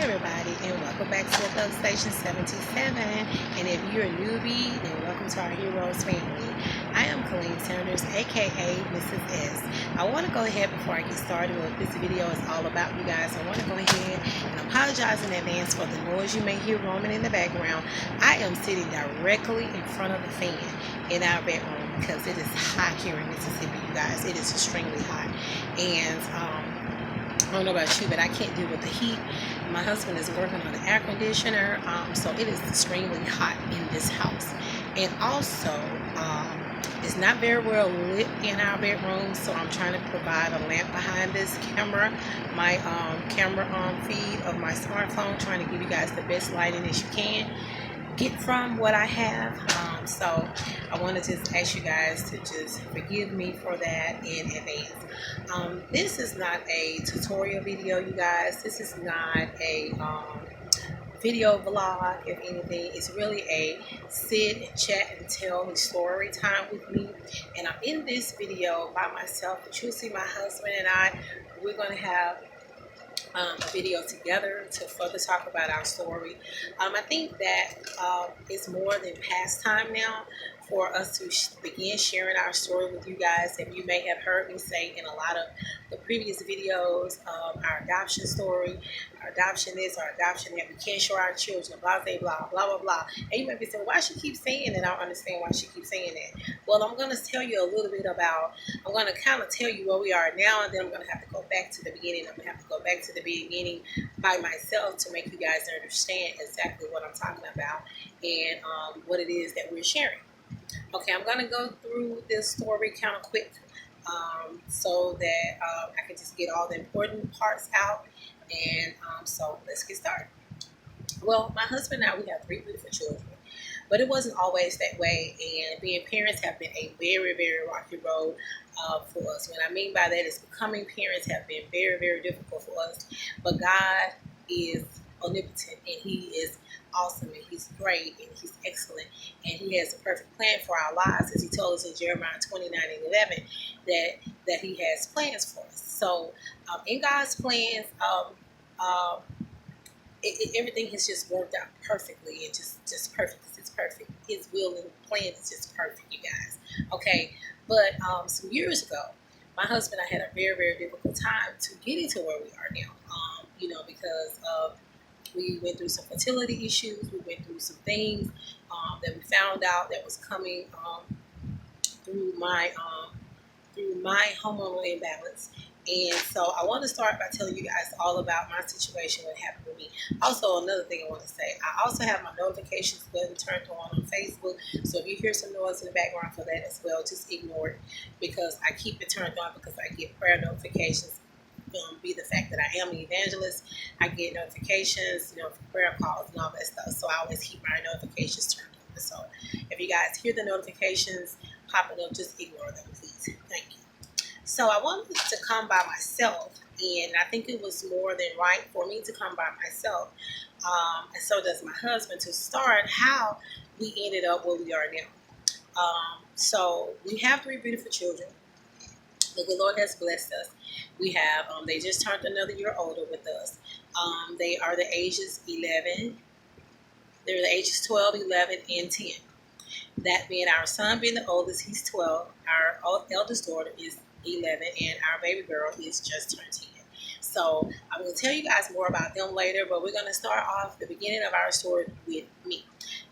everybody, and welcome back to Love Station 77. And if you're a newbie, then welcome to our Heroes family. I am Colleen Sanders, aka Mrs. S. I want to go ahead before I get started with what this video is all about, you guys. I want to go ahead and apologize in advance for the noise you may hear roaming in the background. I am sitting directly in front of the fan in our bedroom because it is hot here in Mississippi, you guys. It is extremely hot, and I don't know about you, but I can't deal with the heat. My husband is working on the air conditioner, so it is extremely hot in this house. And also, it's not very well lit in our bedroom, so I'm trying to provide a lamp behind this camera, my camera feed of my smartphone, trying to give you guys the best lighting as you can get from what I have. So I want to just ask you guys to just forgive me for that in advance. This is not a tutorial video, you guys. This is not a video vlog. If anything, it's really a sit and chat and tell me story time with me. And I'm in this video by myself, but you'll see my husband and we're going to have a video together to further talk about our story. I think that it's more than past time now for us to begin sharing our story with you guys. And you may have heard me say in a lot of the previous videos, our adoption story, our adoption this, our adoption that, we can't show our children, blah, blah, blah, blah, blah, blah. And you might be saying, why she keeps saying that? I don't understand why she keeps saying that. Well, I'm going to tell you a little bit about, I'm going to kind of tell you where we are now, and then I'm going to have to go back to the beginning. I'm going to have to go back to the beginning by myself to make you guys understand exactly what I'm talking about and what it is that we're sharing. Okay, I'm going to go through this story kind of quick so that I can just get all the important parts out. And so let's get started. Well, my husband and I, we have 3 beautiful children, but it wasn't always that way. And being parents have been a very, very rocky road for us. What I mean by that is becoming parents have been very, very difficult for us. But God is omnipotent, and He is awesome, and He's great, and He's excellent, and He has a perfect plan for our lives, as He told us in Jeremiah 29:11 that He has plans for us. So in God's plans, everything has just worked out perfectly, and just perfect. It's perfect. His will and plan is just perfect, you guys. Okay, but some years ago, my husband and I had a very, very difficult time to get into where we are now. Because we went through some fertility issues. We went through some things that we found out that was coming through my hormonal imbalance. And so I want to start by telling you guys all about my situation, what happened with me. Also, another thing I want to say, I also have my notifications button turned on Facebook. So if you hear some noise in the background for that as well, just ignore it, because I keep it turned on because I get prayer notifications. Be the fact that I am an evangelist, I get notifications, for prayer calls and all that stuff. So I always keep my notifications turned on. So if you guys hear the notifications popping up, just ignore them, please. Thank you. So I wanted to come by myself, and I think it was more than right for me to come by myself. And so does my husband, to start how we ended up where we are now. So we have 3 beautiful children. The good Lord has blessed us. We have, they just turned another year older with us. They are the ages 11. They're the ages 12, 11, and 10. That being our son being the oldest, he's 12. Our eldest daughter is 11, and our baby girl is just turned 10. So I'm going to tell you guys more about them later, but we're going to start off the beginning of our story with me.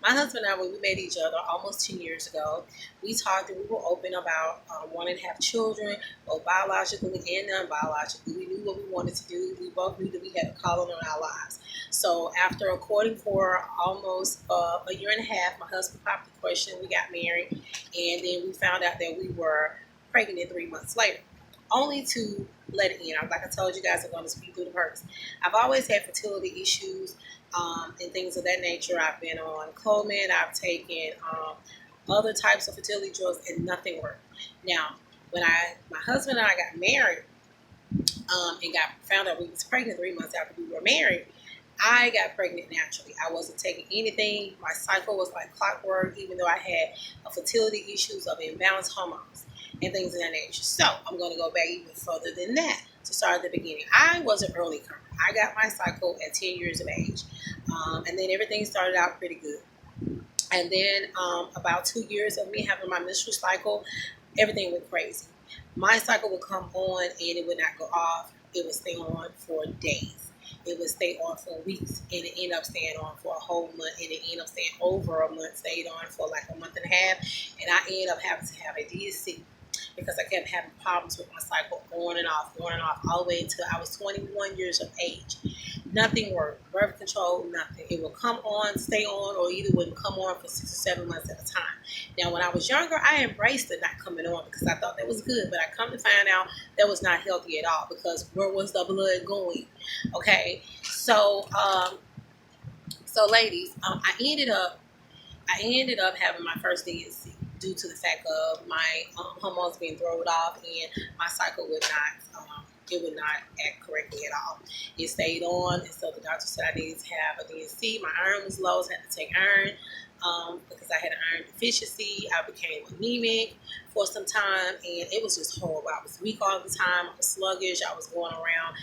My husband and I, when we met each other almost 10 years ago, we talked and we were open about wanting to have children, both biologically and non-biologically. We knew what we wanted to do. We both knew that we had a calling on our lives. So after courting for almost a year and a half, my husband popped the question, we got married, and then we found out that we were pregnant 3 months later, only to let it in. Like I told you guys, I'm going to speak through the purse. I've always had fertility issues and things of that nature. I've been on Clomid. I've taken other types of fertility drugs, and nothing worked. Now, when my husband and I got married and found out we was pregnant 3 months after we were married, I got pregnant naturally. I wasn't taking anything. My cycle was like clockwork, even though I had fertility issues of imbalanced hormones and things of that nature. So I'm going to go back even further than that to start at the beginning. I was an early comer. I got my cycle at 10 years of age. And then everything started out pretty good. And then about 2 years of me having my menstrual cycle, everything went crazy. My cycle would come on and it would not go off. It would stay on for days. It would stay on for weeks, and it ended up staying on for a whole month, and it ended up staying over a month, stayed on for like a month and a half, and I ended up having to have a DSC because I kept having problems with my cycle on and off, all the way until I was 21 years of age. Nothing worked. Birth control, nothing. It would come on, stay on, or either wouldn't come on for 6 or 7 months at a time. Now, when I was younger, I embraced it not coming on because I thought that was good, but I come to find out that was not healthy at all because where was the blood going? Okay, so ladies, I ended up having my first DNC due to the fact of my hormones being thrown off and my cycle would not act correctly at all. It stayed on, and so the doctor said I needed to have a DNC. My iron was low, so I had to take iron because I had an iron deficiency. I became anemic for some time, and it was just horrible. I was weak all the time. I was sluggish. I was going around,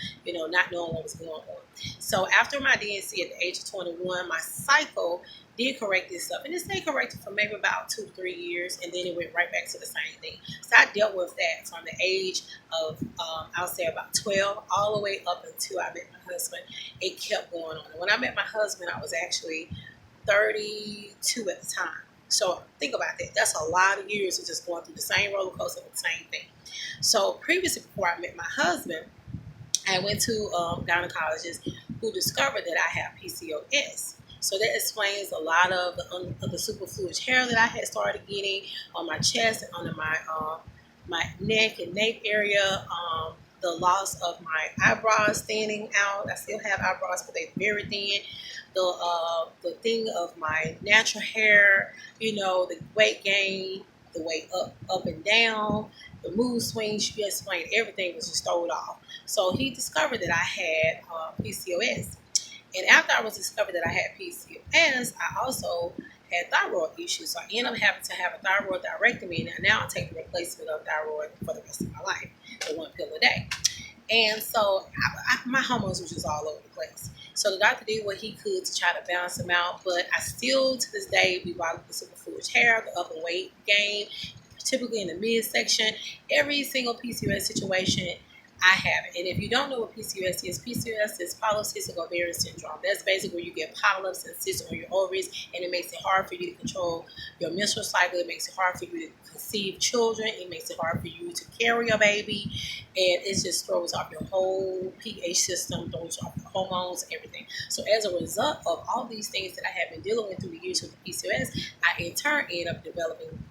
not knowing what was going on. So after my DNC at the age of 21, my cycle did correct this stuff, and it stayed corrected for maybe about 2 to 3 years, and then it went right back to the same thing. So I dealt with that from the age of I'll say about 12 all the way up until I met my husband. It kept going on, and when I met my husband, I was actually 32 at the time. So think about that. That's a lot of years of just going through the same roller coaster with the same thing. So previously, before I met my husband, I went to a gynecologist who discovered that I have PCOS. So that explains a lot of the superfluous hair that I had started getting on my chest and under my neck and nape area. The loss of my eyebrows thinning out. I still have eyebrows, but they're very thin. The thing of my natural hair, the weight gain, the weight up and down, the mood swings. She explained everything was just thrown off. So he discovered that I had PCOS. And after I was discovered that I had PCOS, I also had thyroid issues. So I ended up having to have a thyroid hysterectomy. And now I take the replacement of thyroid for the rest of my life, the 1 pill a day. And so my hormones were just all over the place. So the doctor did what he could to try to balance them out. But I still, to this day, be bothered with the superfluous hair, the up and weight gain, typically in the midsection. Every single PCOS situation, I have it. And if you don't know what PCOS is polycystic ovarian syndrome. That's basically where you get polyps and cysts on your ovaries, and it makes it hard for you to control your menstrual cycle. It makes it hard for you to conceive children. It makes it hard for you to carry a baby, and it just throws off your whole pH system, throws off your hormones, everything. So as a result of all these things that I have been dealing with through the years with the PCOS, I in turn end up developing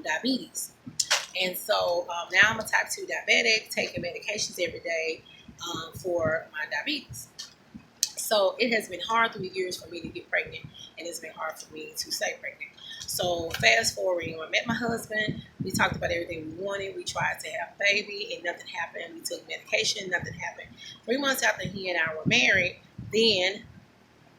diabetes. And so now I'm a type 2 diabetic, taking medications every day for my diabetes. So it has been hard through the years for me to get pregnant, and it's been hard for me to stay pregnant. So fast forward, when I met my husband, we talked about everything we wanted. We tried to have a baby, and nothing happened. We took medication, nothing happened. 3 months after he and I were married, then,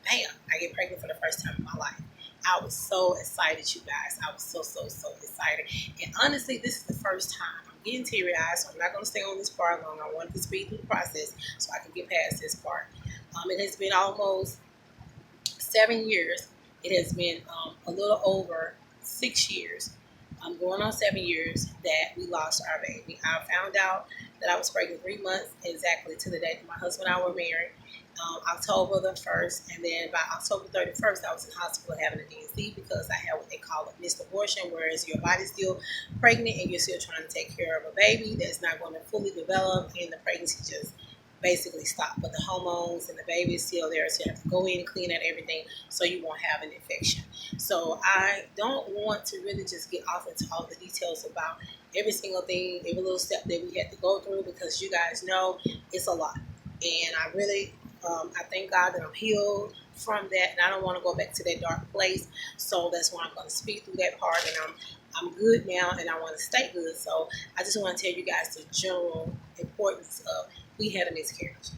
bam, I get pregnant for the first time in my life. I was so excited, you guys. I was so excited. And honestly, this is the first time. I'm getting teary-eyed, so I'm not going to stay on this part long. I wanted to speed through the process so I can get past this part. It has been almost 7 years. It has been a little over 6 years. I'm going on 7 years that we lost our baby. I found out that I was pregnant 3 months exactly to the day that my husband and I were married. October the 1st, and then by October 31st, I was in hospital having a DNC because I had what they call a missed abortion, whereas your body's still pregnant and you're still trying to take care of a baby that's not going to fully develop, and the pregnancy just basically stopped. But the hormones and the baby is still there, so you have to go in and clean out everything so you won't have an infection. So I don't want to really just get off into all the details about every single thing, every little step that we had to go through, because you guys know it's a lot. And I really I thank God that I'm healed from that, and I don't want to go back to that dark place. So that's why I'm going to speak through that part, and I'm good now, and I want to stay good. So I just want to tell you guys the general importance of we had a miscarriage.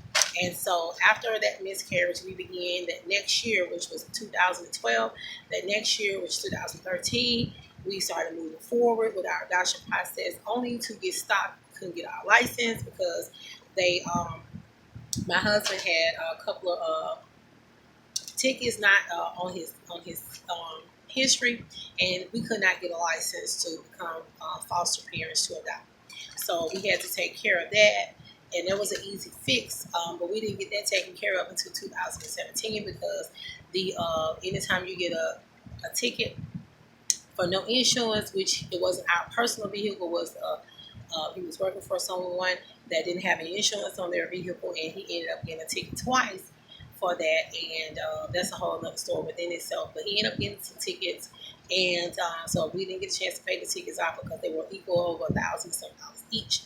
And so after that miscarriage, we began that next year, which was 2012. That next year, which was 2013, we started moving forward with our adoption process, only to get stopped. Couldn't get our license because they My husband had a couple of tickets not on his history, and we could not get a license to become foster parents to adopt. So we had to take care of that, and there was an easy fix, but we didn't get that taken care of until 2017 because the anytime you get a ticket for no insurance, which it wasn't our personal vehicle, was he was working for someone that didn't have any insurance on their vehicle, and he ended up getting a ticket twice for that, and that's a whole other story within itself. But he ended up getting some tickets, and so we didn't get a chance to pay the tickets off because they were equal over $1,000 each,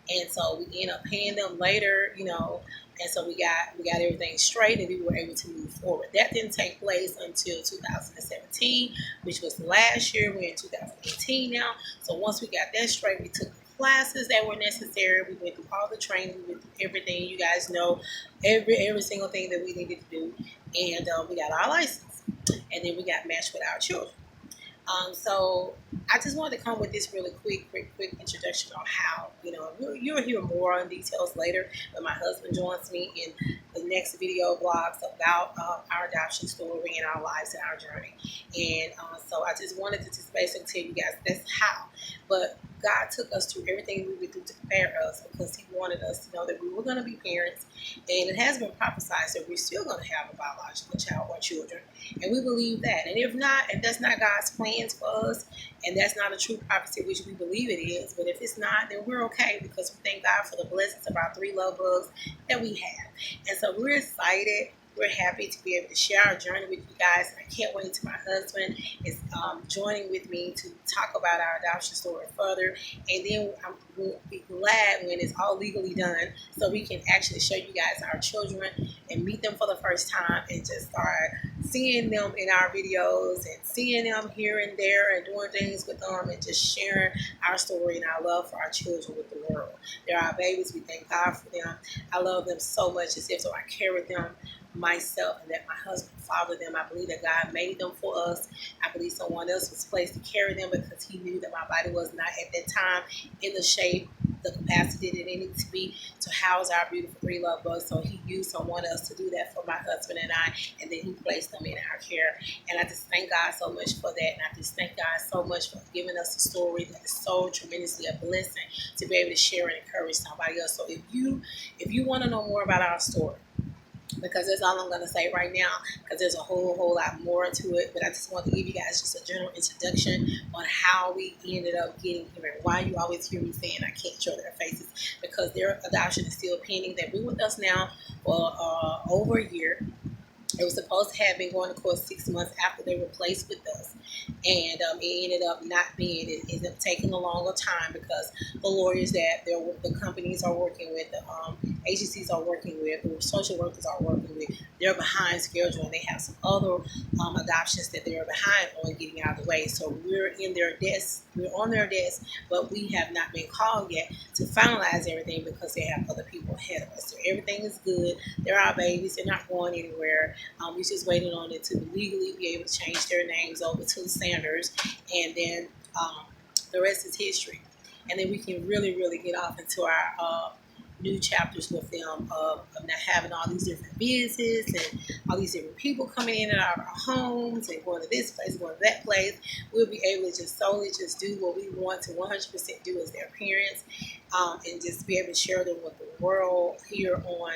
and so we ended up paying them later, and so we got everything straight, and we were able to move forward. That didn't take place until 2017, which was last year. We're in 2018 now. So once we got that straight, we took the classes that were necessary. We went through all the training. We went through everything. You guys know every single thing that we needed to do, and we got our license, and then we got matched with our children. So I just wanted to come with this really quick introduction on how, you'll hear more on details later when my husband joins me in the next video vlogs about our adoption story and our lives and our journey. And so I just wanted to just basically tell you guys that's how. But God took us through everything we would do to prepare us because he wanted us to know that we were going to be parents. And it has been prophesied that we're still going to have a biological child or children. And we believe that. And if that's not God's plans for us, and that's not a true prophecy, which we believe it is, but if it's not, then we're okay because we thank God for the blessings of our 3 love bugs that we have. And so we're excited. We're happy to be able to share our journey with you guys. And I can't wait till my husband is joining with me to talk about our adoption story further. And then we'll be glad when it's all legally done so we can actually show you guys our children and meet them for the first time and just start seeing them in our videos and seeing them here and there and doing things with them and just sharing our story and our love for our children with the world. They're our babies. We thank God for them. I love them so much as if so I carry them myself and that my husband fathered them. I believe that God made them for us. I believe someone else was placed to carry them because he knew that my body was not at that time in the shape, the capacity that it needed to be to house our beautiful 3 love bugs. So he used someone else to do that for my husband and I, and then he placed them in our care. And I just thank God so much for that. And I just thank God so much for giving us a story that is so tremendously a blessing to be able to share and encourage somebody else. So if you want to know more about our story, because that's all I'm going to say right now, because there's a whole lot more to it. But I just want to give you guys just a general introduction on how we ended up getting here and why you always hear me saying I can't show their faces, because their adoption is still pending. They've been with us now for over a year. It was supposed to have been going to court 6 months after they were placed with us. And it ended up not being. It ended up taking a longer time because the lawyers that the companies are working with, the agencies are working with, the social workers are working with, they're behind schedule, and they have some other adoptions that they're behind on getting out of the way. So we're on their desk, but we have not been called yet to finalize everything because they have other people ahead of us. So everything is good. They're our babies. They're not going anywhere. We're just waiting on it to legally be able to change their names over to Sanders, and then the rest is history. And then we can really get off into our new chapters with them of not having all these different businesses and all these different people coming in and out of our homes and going to this place, going to that place. We'll be able to just solely just do what we want to 100% do as their parents, and just be able to share them with the world here on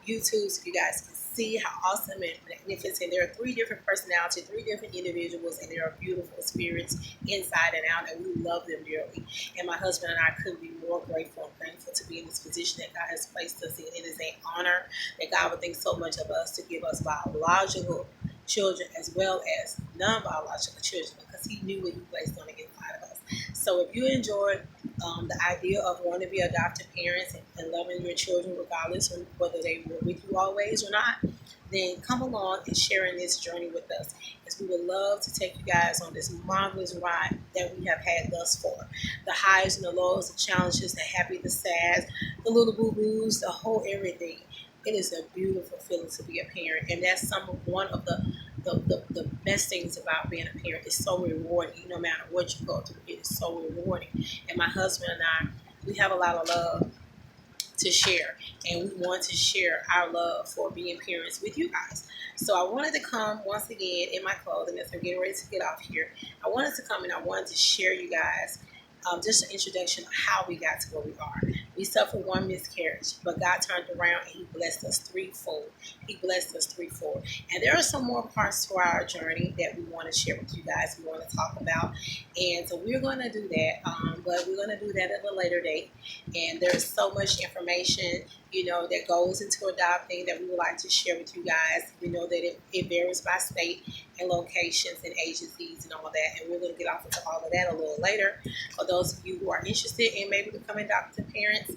YouTube so you guys can see how awesome and magnificent. There are 3 different personalities, 3 different individuals, and they are beautiful spirits inside and out, and we love them dearly. And my husband and I couldn't be more grateful and thankful to be in this position that God has placed us in. It is an honor that God would think so much of us to give us biological children as well as non-biological children, because he knew what he placed on the inside of us. So if you enjoyed the idea of wanting to be adopted parents and loving your children regardless of whether they were with you always or not, then come along and share in this journey with us, as we would love to take you guys on this marvelous ride that we have had thus far. The highs and the lows, the challenges, the happy, the sad, the little boo-boos, the whole everything. It is a beautiful feeling to be a parent, and that's one of the best things about being a parent. It's so rewarding. No matter what you go through, it is so rewarding. And my husband and I, we have a lot of love to share, and we want to share our love for being parents with you guys. So I wanted to come once again in my clothing as I'm getting ready to get off here. I wanted to come and I wanted to share you guys just an introduction of how we got to where we are. We suffered one miscarriage, but God turned around and He blessed us threefold. He blessed us threefold. And there are some more parts to our journey that we want to share with you guys, we want to talk about. And so we're going to do that, but we're going to do that at a later date. And there's so much information, that goes into adopting that we would like to share with you guys. We know that it varies by state and locations and agencies and all that. And we're going to get off into all of that a little later. For those of you who are interested in maybe becoming adoptive parents,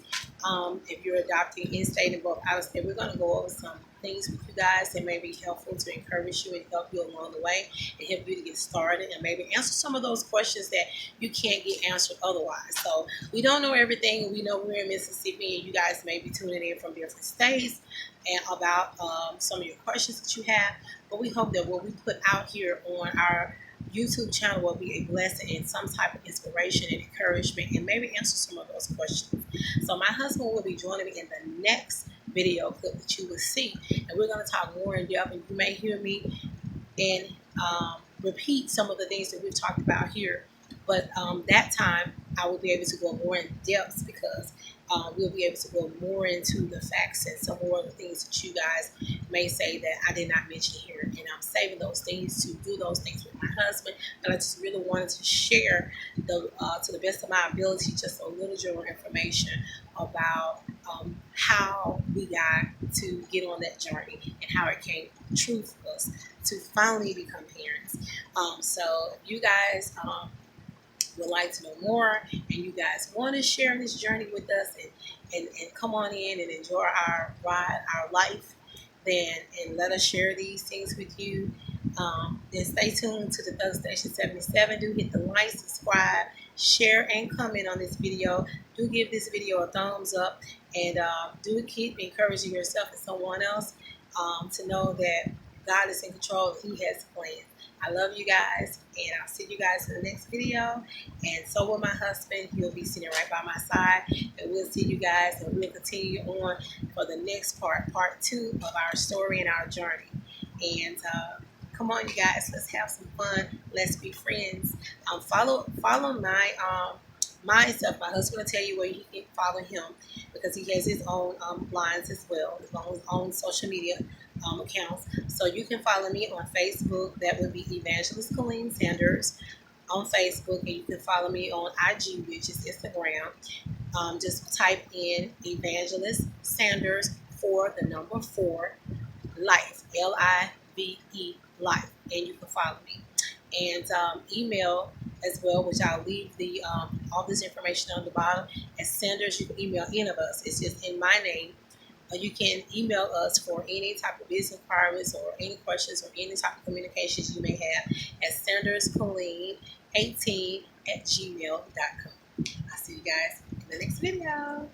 if you're adopting in-state and both out-of-state, we're going to go over some things with you guys that may be helpful to encourage you and help you along the way and help you to get started and maybe answer some of those questions that you can't get answered otherwise. So we don't know everything. We know we're in Mississippi and you guys may be tuning in from different states and about some of your questions that you have. But we hope that what we put out here on our YouTube channel will be a blessing and some type of inspiration and encouragement and maybe answer some of those questions. So my husband will be joining me in the next video clip that you will see, and we're going to talk more in depth, and you may hear me and repeat some of the things that we've talked about here, but that time I will be able to go more in depth because we'll be able to go more into the facts and some more of the things that you guys may say that I did not mention here. And I'm saving those things to do those things with my husband. But I just really wanted to share to the best of my ability just a little general information about how we got to get on that journey and how it came true for us to finally become parents. So if you guys would like to know more and you guys want to share this journey with us and come on in and enjoy our ride, our life, and let us share these things with you, then stay tuned to the Thug Station 77. Do hit the like, subscribe, share, and comment on this video. Do give this video a thumbs up, and do keep encouraging yourself and someone else to know that God is in control. He has plans. I love you guys, and I'll see you guys in the next video. And so will my husband. He'll be sitting right by my side, and we'll see you guys, and we'll continue on for the next part 2 of our story and our journey. And come on, you guys, let's have some fun. Let's be friends. Follow my stuff. My husband will tell you where you can follow him because he has his own lines as well, his own social media accounts. So you can follow me on Facebook. That would be Evangelist Colleen Sanders on Facebook, and you can follow me on IG, which is Instagram. Just type in Evangelist Sanders for the number 4 life, LIVE life, and you can follow me. And email as well, which I'll leave the all this information on the bottom. As Sanders, you can email any of us. It's just in my name. You can email us for any type of business inquiries or any questions or any type of communications you may have at sanderscolleen18@gmail.com. I'll see you guys in the next video.